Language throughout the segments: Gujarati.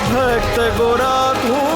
भक्त गोरा कुभार।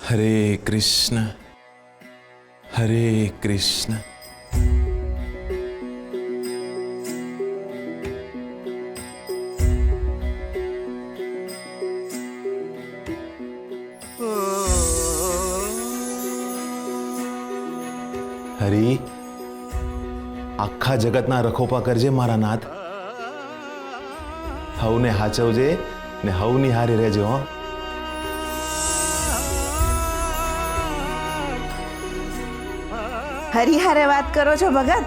हरे कृष्ण हरे कृष्ण। हरी आखा जगतना रखोपा करजे मारा नाथ। हवने हाचवजे ने हवनी हारे रहेजे हो। हरी हारे बात करो छो भगत?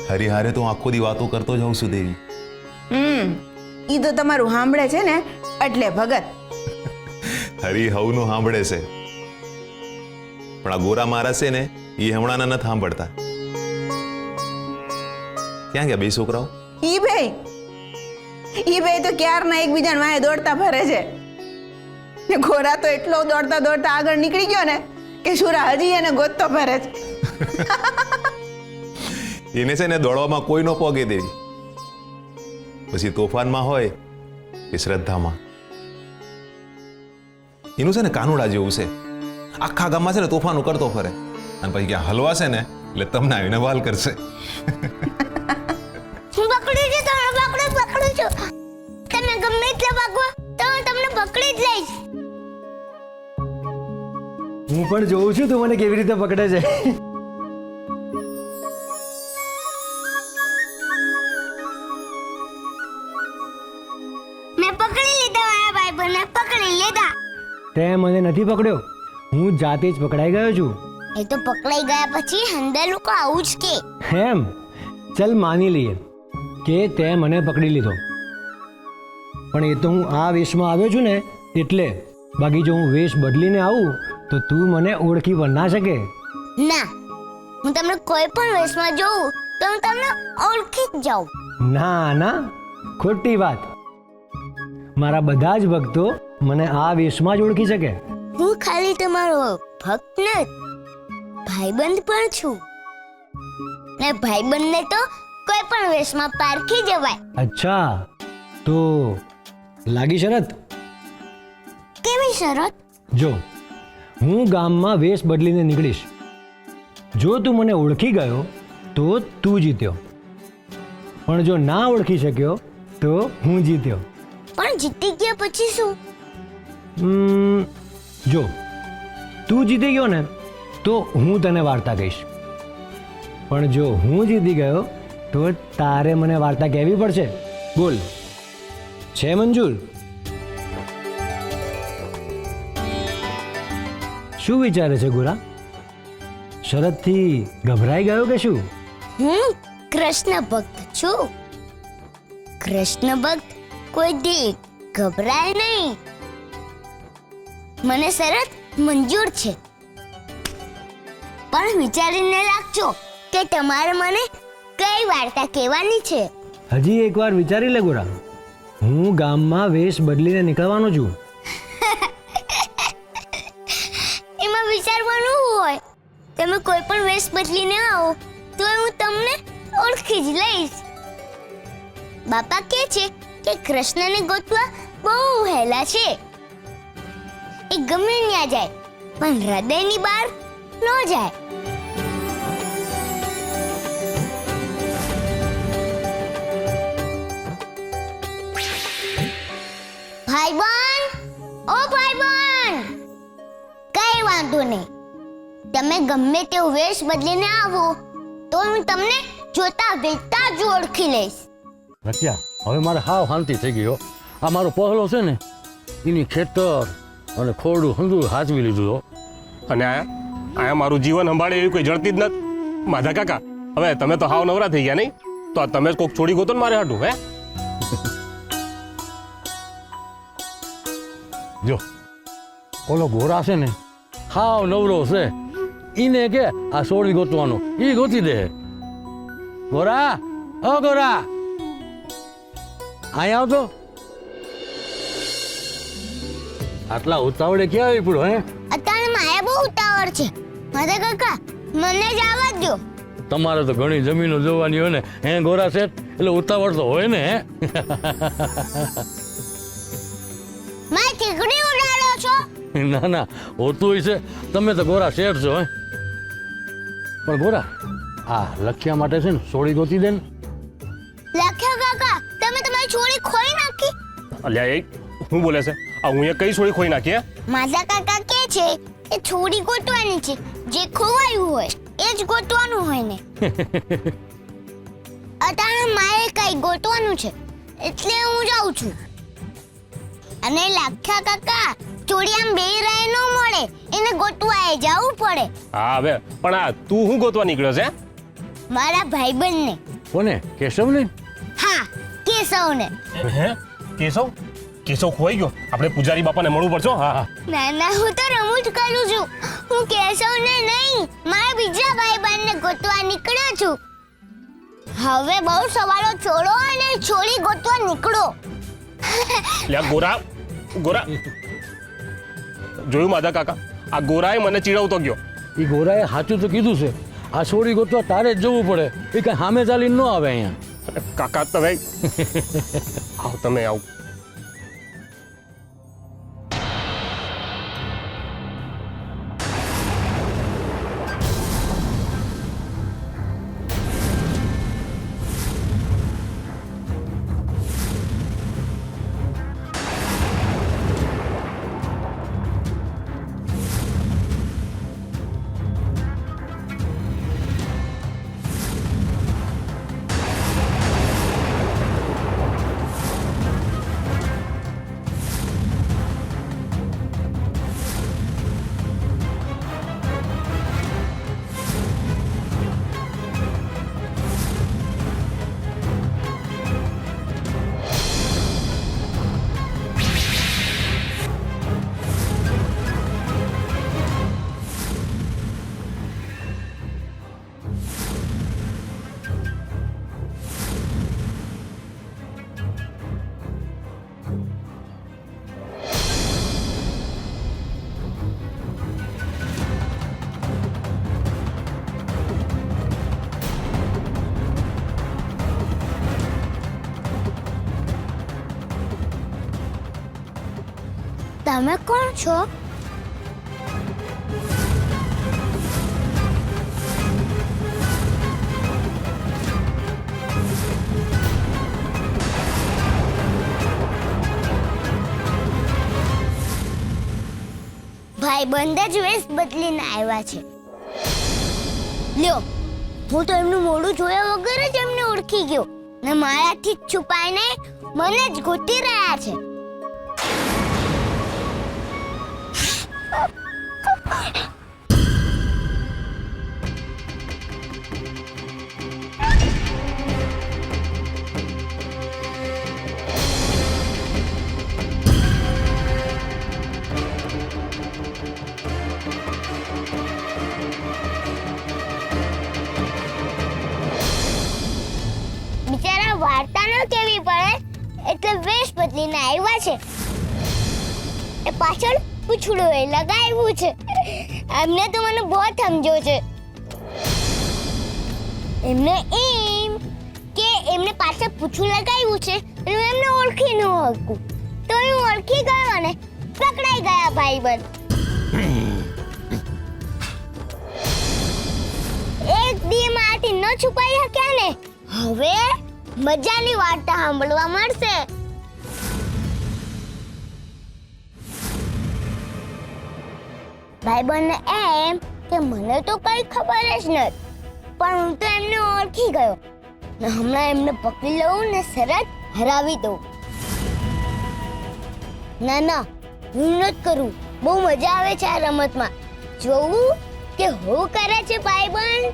हरी हारे तो आखो दी वातो करतो जाऊं छुं देवी। ઈ તો તમારું સાંભળે છે ને એટલે ભગત। हरी हवનું સાંભળે છે પણ આ ગોરા મારા છે ને ઈ હમણાંના નથી સાંભળતા। ક્યાં ગયા બે છોકરાઓ? ઈ બે તો ક્યારના એકબીજાને વાંહે દોડતા ફરે છે ને ઘોડા તો એટલો દોડતા દોડતા આગળ નીકળી ગયો ને કે શુરા હજી એને ગોતતો ફરે છે। એને છે ને દોડવામાં કોઈ નો પોગે દેવી, પછી તોફાનમાં હોય કે શ્રદ્ધામાં। એનું છે ને કાનુડા જેવું છે, આખા ગામમાં છે ને તોફાનું કરતો ફરે અને પછી ક્યાં હલવાશે ને એટલે તમને આવીને વાલ કરશે। હું પકડી છું, તમે પકડું છું। તમે ગમે એટલે ભાગો તો હું તમને પકડી જ લઈશ। હું પણ જોઉં છું તું મને કેવી રીતે પકડે છે। મેં પકડી લીધા, મારા ભાઈબંધને પકડી લીધા। તે મને નથી પકડ્યો, હું જાતે જ પકડાઈ ગયો છું। એ તો પકડાઈ ગયા પછી અંદર લોકો આવું જ કે। એમ ચલ માની લઈએ કે તે મને પકડી લીધો, પણ એ તો હું આ વેશમાં આવ્યો છું ને એટલે। બાકી જો હું વેશ બદલીને આવું તો તું મને ઓળખી પણ ના શકે। ના, હું તમને કોઈ પણ વેશમાં જોઉં તો હું તમને ઓળખી જ જાઉં। ના ના, ખોટી વાત। મારા બધા જ ભક્તો મને આ વેશમાં જ ઓળખી શકે। હું ખાલી તમારો ભક્ત નથી, ભાઈબંધ પણ છું ને ભાઈબંધને તો કોઈ પણ વેશમાં પારખી જવાય। અચ્છા, તો લાગી શરત? કેવી શરત? જો હું ગામમાં વેશ બદલીને નીકળીશ, જો તું મને ઓળખી ગયો તો તું જીત્યો, પણ જો ના ઓળખી શક્યો તો હું જીત્યો। પણ જીતી ગયા પછી શું? જો તું જીતી ગયો ને તો હું તને વાર્તા કહીશ, પણ જો હું જીતી ગયો તો તારે મને વાર્તા કહેવી પડશે। બોલ, છે મંજૂર? શું વિચારે છે ગોરા? શરતથી ગભરાઈ ગયો કે શું? હું કૃષ્ણ ભક્ત છું। કૃષ્ણ ભક્ત કોઈ દી ગભરાય નહીં। મને શરત મંજૂર છે, પણ વિચારીને રાખજો કે તમારે મને કઈ વાર્તા કહેવાની છે। હજી એકવાર વિચારી લે ગોરા, હું ગામમાં વેશ બદલીને નીકળવાનો છું। એમાં વિચારવાનું હોય, તમે કોઈ પણ વેશ બદલીને આવો તો હું તમને ઓળખી જ લઈશ। બાપા કહે છે કે કૃષ્ણને ગોતવા બહુ હેલા છે, એ ગમે ત્યાં જાય પણ હૃદયની બહાર ન જાય। ભાઈબંધ, ઓ ભાઈબંધ, કઈ વાંધો નહીં, તમે ગમે તેવો વેશ બદલીને આવો તો હું તમને જોતા વેચતા જ ઓળખી લઈશ। રત્યા, હવે મારે હાવ શાંતિ થઈ ગઈ હો। આ મારો પહલો છે ને એની ખેતર અને ખોરડું હંધું હાચવી લીધું હો। અને આયા મારું જીવન સંભાળે એવી કોઈ જડતી જ નથી। માધા કાકા, હવે તમે તો હાવ નવરા થઈ ગયા નહીં, તો આ તમે જ કોક છોડી ગોતો ને મારે હાટું હે? જો ઓલો ગોરા છે ને હાવ નવરો છે, ઈને કે આ સોળી ગોતવાનો, ઈ ગોતી દે। ગોરા, ઓ ગોરા, અહીંયા આવતો। આટલા ઉતાવળે ક્યાં આવી પડ્યો હે? અત્યારે મારે બહુ ઉતાવળ છે. મારા કાકા મને જ આવવા દો. તમારે તો ઘણી જમીનો જોવાની હોય ને હે ગોરા શેઠ, એટલે ઉતાવળ તો હોય ને હે? મારી ઠીકડી ઉડાડો છો. ના ના, હોતું હોય છે. તમે તો ગોરા શેઠ છો હે. પણ ગોરા, આ લખ્યા માટે છે ને સોળી ગોતી દે ને. લખ્યા કાકા તમે તમારી છોડી ખોઈ નાખી. અલ્યા એ શું બોલે છે? આ હું એ કઈ છોડી ખોઈ નાખી હે? મારા કાકા કે છે એ છોડી ગોતવાની છે, જે ખોવાયું હોય એ જ ગોતવાનું હોય ને. અત્યારે મારે કઈ ગોતવાનું છે એટલે હું જાઉં છું. અને લખ્યા કાકા ચોરી આમ બે રહે ન મળે, એને ગોતવા જવું પડે. હા હવે પણ આ તું શું ગોતવા નીકળ્યો છે? મારા ભાઈબંધને. કોને? કેશવને? હા, કેશવને. હે કેશવ? કેશવ ખોવાઈ ગયો? આપણે પૂજારી બાપાને મળવું પડશે હો. હા હા. ના ના, હું તો રમૂજ કરું છું. હું કેશવને નહીં, મારા બીજા ભાઈબંધને ગોતવા નીકળ્યો છું. હવે બહુ સવાલો છોડો અને છોડી ગોતવા નીકળો. લ્યા ગોરા, ગોરા જોયું માધા કાકા, આ ગોરાએ મને ચીડવતો ગયો. એ ગોરાએ સાચું તો કીધું છે. આ સોળી ગોતવા તારે જ જવું પડે. એ કઈ સામે ચાલીને ન આવે અહીંયા. કાકા તમે આવો, તમે આવો. તમે કોણ છો? ભાઈબંધ જ વેશ બદલીને આવ્યા છે. લ્યો, હું તો એમનું મોઢું જોયા વગર જ એમને ઓળખી ગયો ને મારાથી જ છુપાઈને મને જ ગોતી રહ્યા છે. બિચારા વાર્તા ન કેવી પડે એટલે વેશ બદલીને આવ્યા છે. એ પાછળ પૂછડું એ લગાવ્યું છે. એમને તો મને બહુ સમજો છે. એમને એમ કે એમને પાછળ પૂછડું લગાવ્યું છે એટલે એમને ઓળખી ન શકું. તો હું ઓળખી ગયો અને પકડાઈ ગયા ભાઈબંધ. એક દી મારાથી ન છુપાઈ શક્યા ને, હવે મજાની વાર્તા સાંભળવા મળશે. ભાઈબંધને એમ કે મને તો કઈ ખબર જ નથી, પણ હું તો એમને ઓળખી ગયો ને હમણાં એમને પકડી લઉં ને સરત હરાવી દઉં. ના ના, હું નથી કરું. બહુ મજા આવે છે આ રમતમાં. જોવું કે હું કરે છે ભાઈબંધ.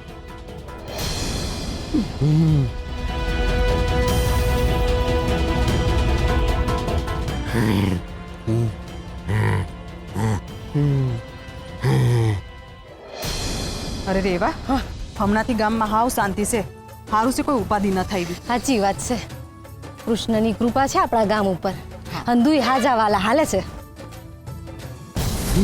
અરે રેવા, હમણાંથી ગામમાં હાવ શાંતિ છે. સારું છે કોઈ ઉપાધિ ન થઈ. સાચી વાત છે. કૃષ્ણની કૃપા છે આપણા ગામ ઉપર. અંધુય હાજા વાલા હાલે છે. હે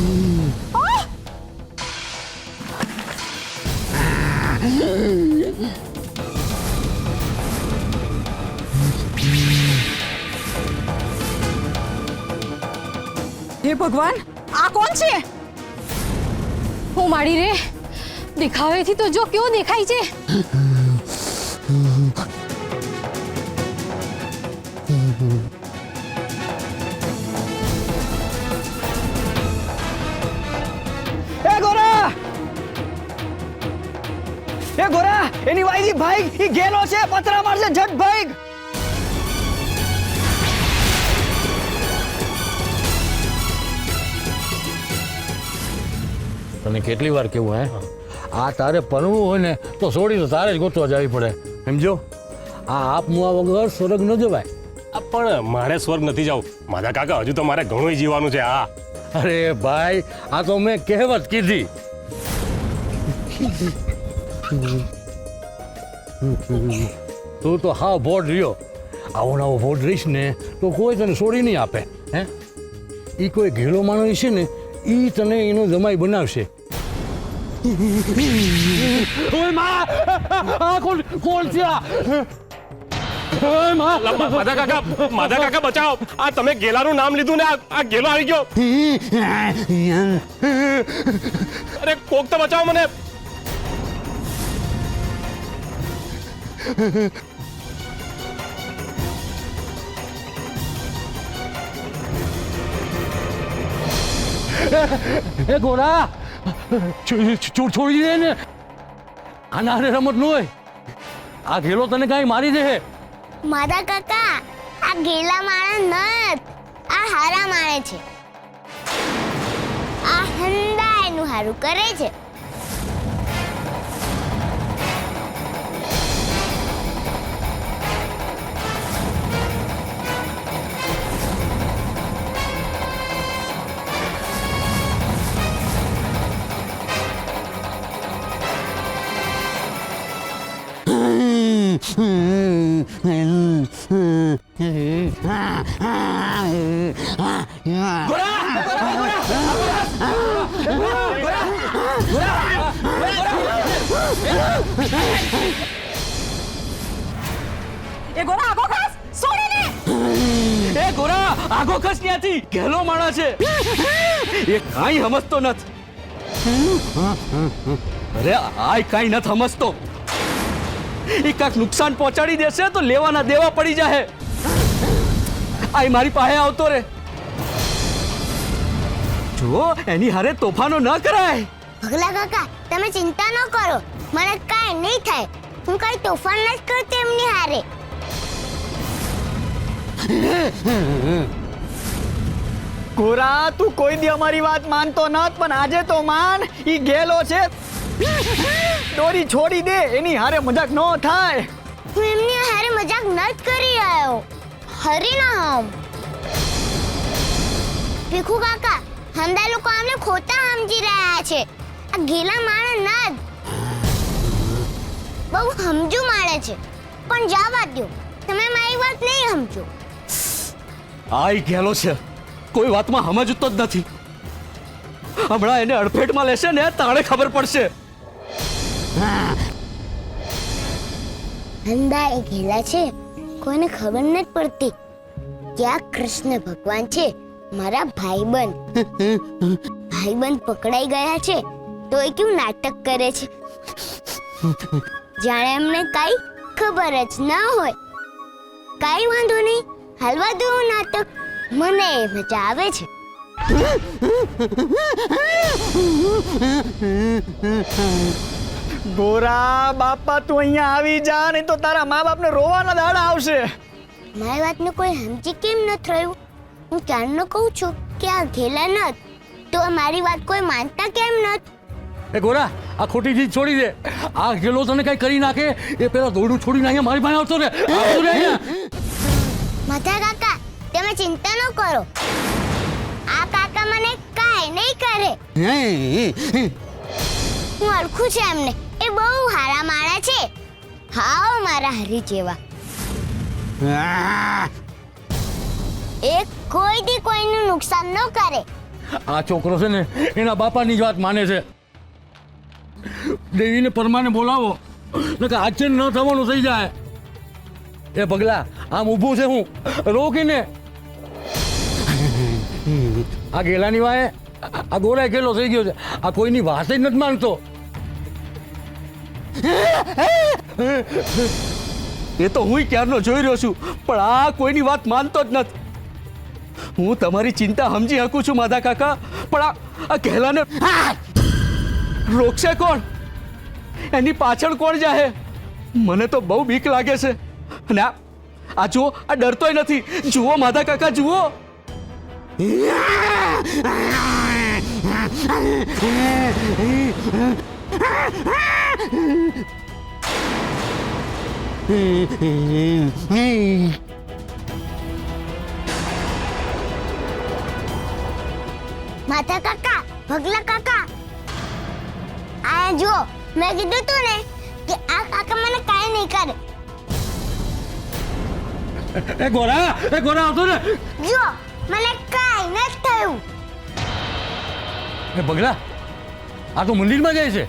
ભગવાન આ કોણ છે? હું માડી રે, દેખાવેથી તો જો કેવો દેખાય છે. એ ગોરા, એ ગોરા, એની વાયદી ભાઈ ઈ ગેલો છે, પતરા મારશે ઝટ ભાઈ. તને કેટલી વાર કેવું હે, આ તારે પરણવું હોય ને તો સોડી તો તારે જ ગોતવા જવી પડે, સમજો. આ આપ મુઆ વગર સ્વર્ગ ન જવાય. પણ મારે સ્વર્ગ નથી જવું માધા કાકા, હજુ તો મારે ઘણું જીવવાનું છે. હા, અરે ભાઈ, આ તો મેં કહેવત કીધી. તું તો હા ભોટ રહ્યો. આવો નવો ભોટ રહીશ ને તો કોઈ તને છોડી નહીં આપે. હે, ઈ કોઈ ઘેલો માણસ છે ને, ઈ તને એનો જમાઈ બનાવશે. ઓય માં, આ કોણ છે આ? ઓય માં, માધા કાકા બચાવો, આ તમે ગેલાનું નામ લીધું ને આ ગેલો આવી ગયો. અરે કોક તો બચાવો મને. એ ગોરા, છોડી દે ને. આના હારે રમત ન હોય. આ ઘેલો તને કાંઈ મારી દે. માધા કાકા, આ ગેલા માણસ નત, આ હારા માણે છે. આ હંદા એનું હારું કરે છે. એ ગોરા આગો ખસ, છોડીને. એ ગોરા, આગો ખસ ત્યાંથી, ગેલો માણસ છે. એ કાંઈ સમજતો નથી. અરે આય કાંઈ નથી સમજતો. એ કાંઈક નુકસાન પહોંચાડી દેશે તો લેવાના દેવા પડી જાય. આય મારી પાસે આવતો રે. જો એની હારે તોફાનો ન કરાય. ભગલા કાકા, તમે ચિંતા ન કરો, મને કાંઈ નહીં થાય. હું કાંઈ તોફાન નથી કરતી એમની હારે. ગોરા, તું કોઈ દી અમારી વાત માનતો નત, પણ આજે તો માન. ઈ ગેલો છે, દોરી છોડી દે. એની હારે મજાક ન થાય. હું એમની હારે મજાક નથી કરી રહ્યો. હરીના હમ ભીખુ કાકા, હંદા લોકો અમને ખોટા સમજી રહ્યા છે. આ ગેલા માણસ ના બહુ સમજુ માણે છે. પણ જવા દો, તમે મારી વાત નહીં સમજો. આઈ ગેલો છે, કોઈ વાતમાં સમજતો જ નથી. હમણાં એને અડફેટમાં લેશે ને તાણે ખબર પડશે. હંદા એ ગેલા છે, કોઈને ખબર નથી પડતી કે આ કૃષ્ણ ભગવાન છે મારા ભાઈબંધ પકડાઈ ગયા છે તો એ કેવું નાટક કરે છે, જાણે એમને કાંઈ ખબર જ ના હોય. કાંઈ વાંધો નહીં, હાલવા દો નાટક, મને મજા આવે છે. ગોરા બાપા, તું અહીંયા આવી જા, નહીં તો તારા મા બાપને રોવાના દાડા આવશે. મારી વાતને કોઈ સમજી કેમ નથી રહ્યું? હું ક્યારનો કહું છું કે આ ઘેલા નત, તો મારી વાત કોઈ માનતા કેમ નથી? એ ગોરા, આ ખોટી ચીજ છોડી દે. આ ગેલો તને કઈ કરી નાખે એ પેલા દોડું છોડીને અહીંયા મારી પાસે આવતો રે. આવતો રે અહીંયા. માધા કાકા, તમે ચિંતા ન કરો, આ કાકા મને કાંઈ નહીં કરે. હું ઓળખું છું એમને, એ બહુ હારા માણસ છે. હાવ મારા હરી જેવા. એ કોઈ દી કોઈનું નુકસાન ન કરે. આ છોકરો છે ને એના બાપાની જ વાત માને છે. દેવીને પરમાને બોલાવો ને કે આચન ન થવાનું થઈ જાય. એ પગલા આમ ઊભું છે હું રોકીને આ ગેલાની વાએ આ ગોરાય ગેલો થઈ ગયો છે. આ કોઈની વાત જ નથી માનતો. એ તો હું ક્યારનો જોઈ રહ્યો છું, પણ આ કોઈની વાત માનતો જ નથી. હું તમારી ચિંતા સમજી શકું છું માધા કાકા, પણ આ ઘેલાને રોકશે કોણ? એની પાછળ કોણ જાહે? મને તો બહુ બીક લાગે છે. અને આ જુઓ, આ ડરતોય નથી. જુઓ માધા કાકા, જુઓ. માતા કાકા, ભગલા કાકા, આ જો મેં કીધું તું ને કે આ કાકા મને કાંઈ નહીં કરે. એ ગોરા આવતો ને. જો મને કાંઈ નથી થયું. એ પગલા આ તો મંદિરમાં જાય છે.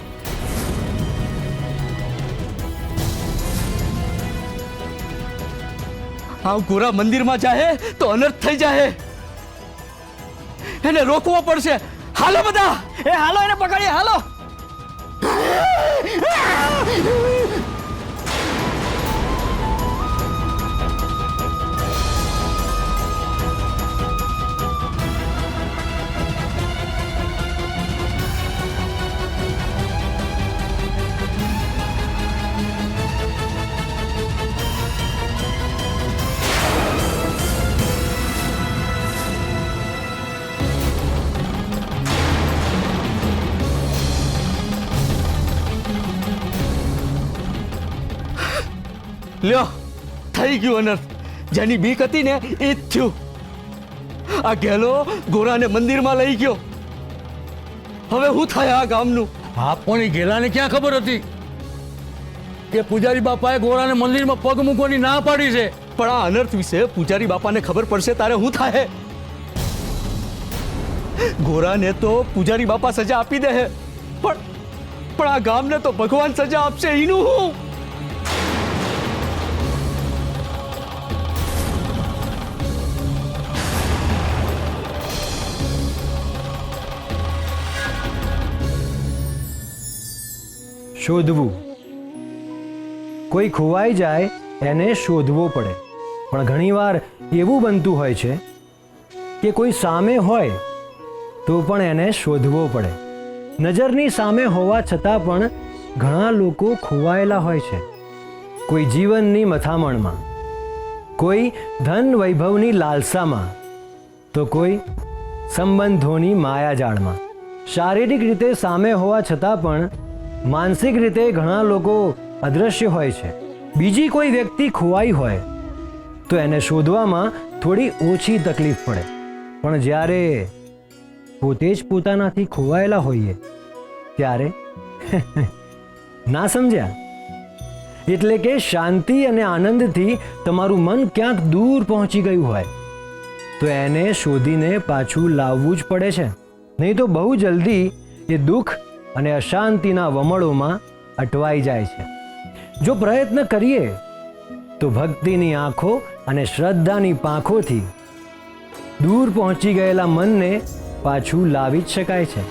આ ગોરા મંદિરમાં જાહે તો અનર્થ થઈ જાહે. એને રોકવો પડશે. હાલો બધા, હાલો એને પકડીએ, હાલો. લ્યો, થઈ ગયું અનર્થ. જેની બીક હતી ને એ જ થયું. આ ગેલો ગોરાને મંદિરમાં લઈ ગયો. હવે શું થાય આ ગામનું? હા, પણ એ ગેલાને ક્યાં ખબર હતી કે પૂજારી બાપાએ ગોરાને મંદિરમાં પગ મૂકવાની ના પાડી છે? પણ આ અનર્થ વિશે પૂજારી બાપાને ખબર પડશે તારે શું થાય? ગોરાને તો પૂજારી બાપા સજા આપી દે, પણ આ ગામને તો ભગવાન સજા આપશે. એનું હું? શોધવું. કોઈ ખોવાઈ જાય એને શોધવો પડે. પણ ઘણીવાર એવું બનતું હોય છે કે કોઈ સામે હોય તો પણ એને શોધવો પડે. નજરની સામે હોવા છતાં પણ ઘણા લોકો ખોવાયેલા હોય છે. કોઈ જીવનની મથામણમાં, કોઈ ધન વૈભવની લાલસામાં, તો કોઈ સંબંધોની માયાજાળમાં. શારીરિક રીતે સામે હોવા છતાં પણ માનસિક રીતે ઘણા લોકો અદૃશ્ય હોય છે. બીજી કોઈ વ્યક્તિ ખોવાઈ હોય તો એને શોધવામાં થોડી ઓછી તકલીફ પડે. પણ જ્યારે પોતે જ પોતાનાથી ખોવાયેલા હોઈએ ત્યારે ના સમજ્યા? એટલે કે શાંતિ અને આનંદથી તમારું મન ક્યાંક દૂર પહોંચી ગયું હોય તો એને શોધીને પાછું લાવવું જ પડે છે. નહીં તો બહુ જલ્દી એ દુઃખ અને અશાંતિના વમળોમાં અટવાઈ જાય છે. જો પ્રયત્ન કરીએ તો ભક્તિની આંખો અને શ્રદ્ધાની પાંખોથી દૂર પહોંચી ગયેલા મનને પાછું લાવી જ શકાય છે.